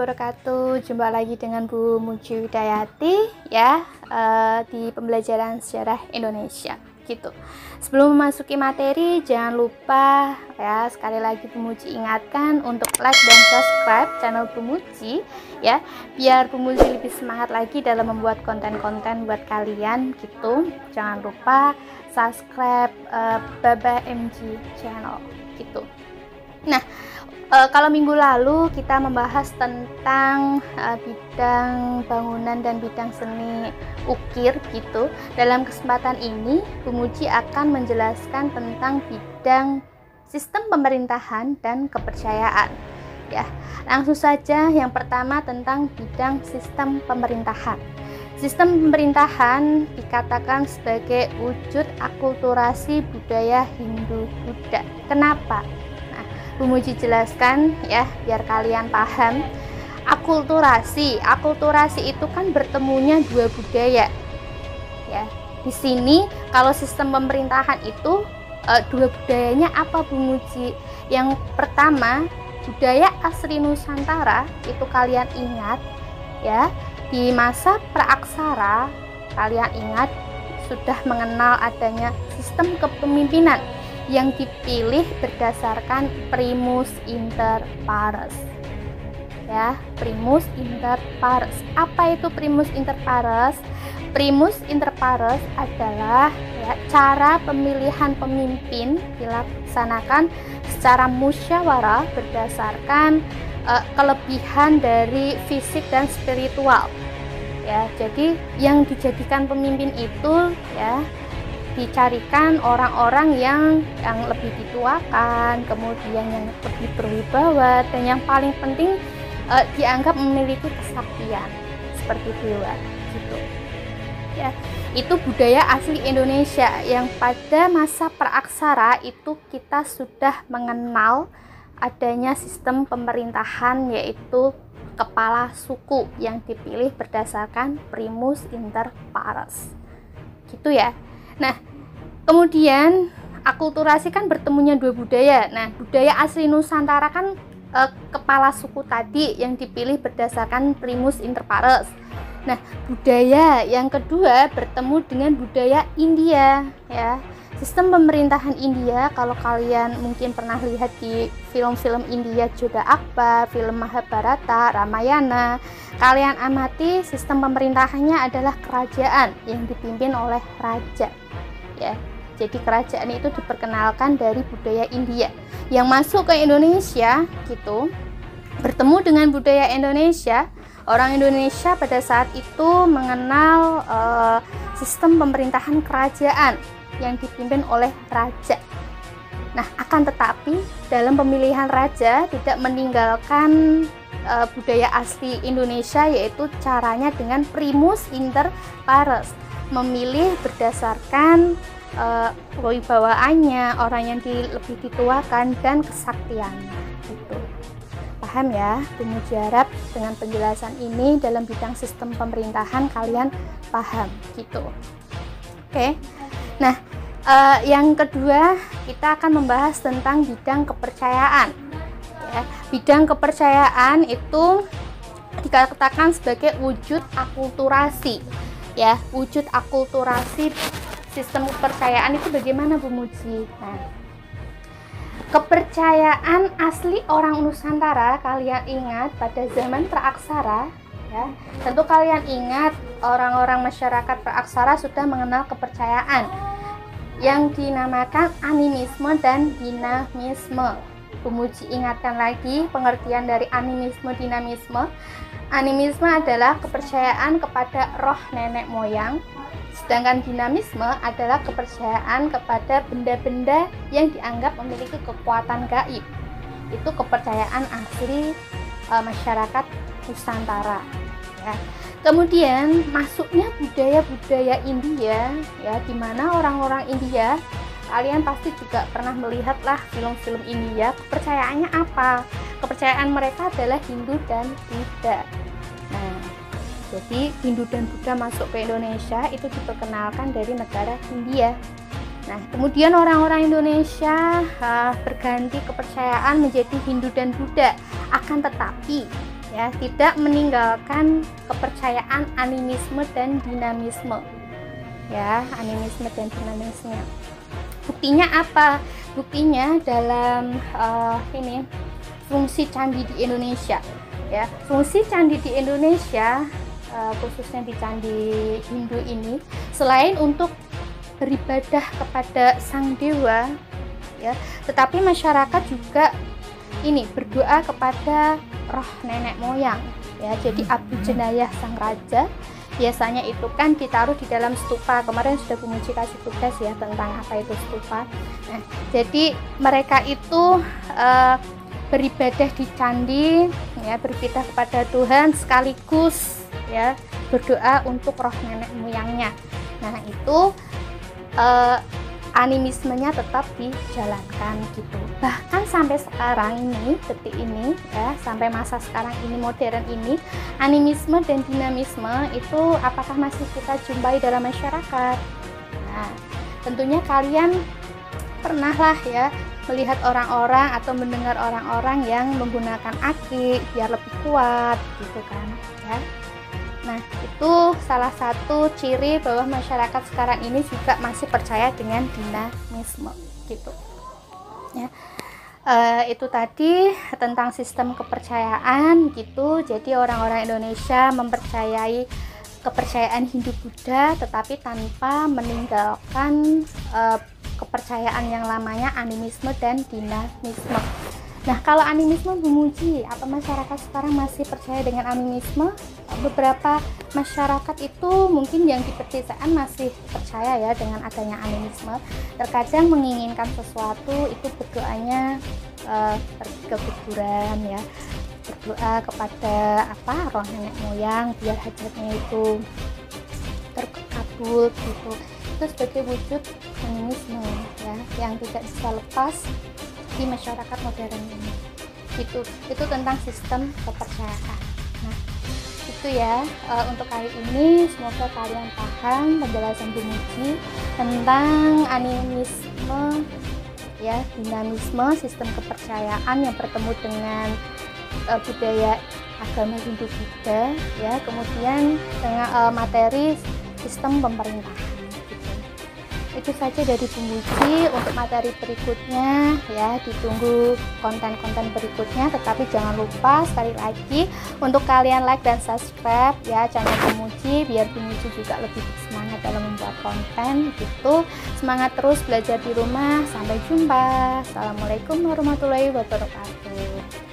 wabarakatuh. Jumpa lagi dengan Bu Muji Widayati ya, di pembelajaran sejarah Indonesia gitu. Sebelum memasuki materi, jangan lupa ya, sekali lagi Bu Muji ingatkan untuk like dan subscribe channel Bu Muji ya, biar Bu Muji lebih semangat lagi dalam membuat konten-konten buat kalian gitu. Jangan lupa subscribe Baba MG channel gitu. Nah, kalau minggu lalu kita membahas tentang bidang bangunan dan bidang seni ukir gitu. Dalam kesempatan ini, Bu Muji akan menjelaskan tentang bidang sistem pemerintahan dan kepercayaan. Ya, langsung saja yang pertama tentang bidang sistem pemerintahan. Sistem pemerintahan dikatakan sebagai wujud akulturasi budaya Hindu-Buddha. Kenapa? Bu Muji jelaskan ya, biar kalian paham. Akulturasi itu kan bertemunya dua budaya. Ya, di sini kalau sistem pemerintahan itu dua budayanya apa Bu Muji? Yang pertama, budaya asli Nusantara itu kalian ingat ya, di masa praaksara kalian ingat sudah mengenal adanya sistem kepemimpinan yang dipilih berdasarkan primus inter pares. Ya, primus inter pares. Apa itu primus inter pares? Primus inter pares adalah ya, cara pemilihan pemimpin dilaksanakan secara musyawarah berdasarkan kelebihan dari fisik dan spiritual. Ya, jadi yang dijadikan pemimpin itu ya, dicarikan orang-orang yang lebih dituakan, kemudian yang lebih berwibawa, dan yang paling penting dianggap memiliki kesaktian seperti dewa gitu. Ya, itu budaya asli Indonesia yang pada masa praaksara itu kita sudah mengenal adanya sistem pemerintahan, yaitu kepala suku yang dipilih berdasarkan primus inter pares. Gitu ya. Nah, kemudian akulturasi kan bertemunya dua budaya. Nah, budaya asli Nusantara kan kepala suku tadi yang dipilih berdasarkan primus inter pares. Nah, budaya yang kedua bertemu dengan budaya India ya. Sistem pemerintahan India, kalau kalian mungkin pernah lihat di film-film India, Jodha Akbar, film Mahabharata, Ramayana, kalian amati sistem pemerintahannya adalah kerajaan yang dipimpin oleh raja. Ya, jadi kerajaan itu diperkenalkan dari budaya India yang masuk ke Indonesia gitu, bertemu dengan budaya Indonesia. Orang Indonesia pada saat itu mengenal sistem pemerintahan kerajaan yang dipimpin oleh raja. Nah, akan tetapi dalam pemilihan raja tidak meninggalkan budaya asli Indonesia, yaitu caranya dengan primus inter pares, memilih berdasarkan kewibawaannya, orang yang lebih dituakan, dan kesaktiannya gitu. Paham ya? Bu Muji harap dengan penjelasan ini dalam bidang sistem pemerintahan kalian paham gitu. Oke. Nah, yang kedua kita akan membahas tentang bidang kepercayaan ya. Bidang kepercayaan itu dikatakan sebagai wujud akulturasi ya. Wujud akulturasi sistem kepercayaan itu bagaimana Bu Muji? Nah, kepercayaan asli orang Nusantara kalian ingat pada zaman praaksara ya. Tentu kalian ingat orang-orang masyarakat praaksara sudah mengenal kepercayaan yang dinamakan animisme dan dinamisme. Bu Muji ingatkan lagi pengertian dari animisme, dinamisme. Animisme adalah kepercayaan kepada roh nenek moyang, sedangkan dinamisme adalah kepercayaan kepada benda-benda yang dianggap memiliki kekuatan gaib. Itu kepercayaan asli masyarakat Nusantara ya. Kemudian masuknya budaya-budaya India ya, di mana orang-orang India, kalian pasti juga pernah melihatlah film-film India. Kepercayaannya apa? Kepercayaan mereka adalah Hindu dan Buddha. Nah, jadi Hindu dan Buddha masuk ke Indonesia itu diperkenalkan dari negara India. Nah, kemudian orang-orang Indonesia berganti kepercayaan menjadi Hindu dan Buddha. Akan tetapi ya, tidak meninggalkan kepercayaan animisme dan dinamisme, ya, animisme dan dinamisme. Buktinya apa? Buktinya dalam ini fungsi candi di Indonesia, ya. Fungsi candi di Indonesia, khususnya di candi Hindu ini, selain untuk beribadah kepada sang dewa, ya, tetapi masyarakat juga ini berdoa kepada roh nenek moyang, ya. Jadi abdi jenayah sang raja biasanya itu kan ditaruh di dalam stupa. Kemarin sudah Bu Muji kasih tugas ya tentang apa itu stupa. Nah, jadi mereka itu beribadah di candi, ya, beribadah kepada Tuhan sekaligus, ya, berdoa untuk roh nenek moyangnya. Nah, itu animismenya tetap dijalankan gitu. Bahkan sampai sekarang ini, detik ini, ya, sampai masa sekarang ini, modern ini, animisme dan dinamisme itu apakah masih kita jumpai dalam masyarakat? Nah, tentunya kalian pernahlah ya melihat orang-orang atau mendengar orang-orang yang menggunakan aki biar lebih kuat gitu kan, ya. Nah, itu salah satu ciri bahwa masyarakat sekarang ini juga masih percaya dengan dinamisme gitu, ya. Itu tadi tentang sistem kepercayaan gitu. Jadi orang-orang Indonesia mempercayai kepercayaan Hindu Buddha tetapi tanpa meninggalkan kepercayaan yang lamanya animisme dan dinamisme. Nah, kalau animisme, Bu Muji, apa masyarakat sekarang masih percaya dengan animisme? Beberapa masyarakat itu mungkin yang di pedesaan masih percaya ya dengan adanya animisme. Terkadang menginginkan sesuatu itu berdoanya pergi ke kuburan, ya, berdoa kepada roh nenek moyang biar hajatnya itu terkabul gitu. Itu sebagai wujud animisme, ya, yang tidak bisa lepas di masyarakat modern ini. Itu tentang sistem kepercayaan. Nah, itu ya untuk kali ini. Semoga kalian paham penjelasan Bu Muji tentang animisme, ya, dinamisme, sistem kepercayaan yang bertemu dengan budaya agama Hindu Buddha, ya, kemudian dengan materi sistem pemerintahan. Itu saja dari Bu Muji. Untuk materi berikutnya, ya, ditunggu konten-konten berikutnya. Tetapi jangan lupa sekali lagi untuk kalian like dan subscribe ya channel Bu Muji biar Bu Muji juga lebih semangat dalam membuat konten gitu. Semangat terus belajar di rumah. Sampai jumpa. Assalamualaikum warahmatullahi wabarakatuh.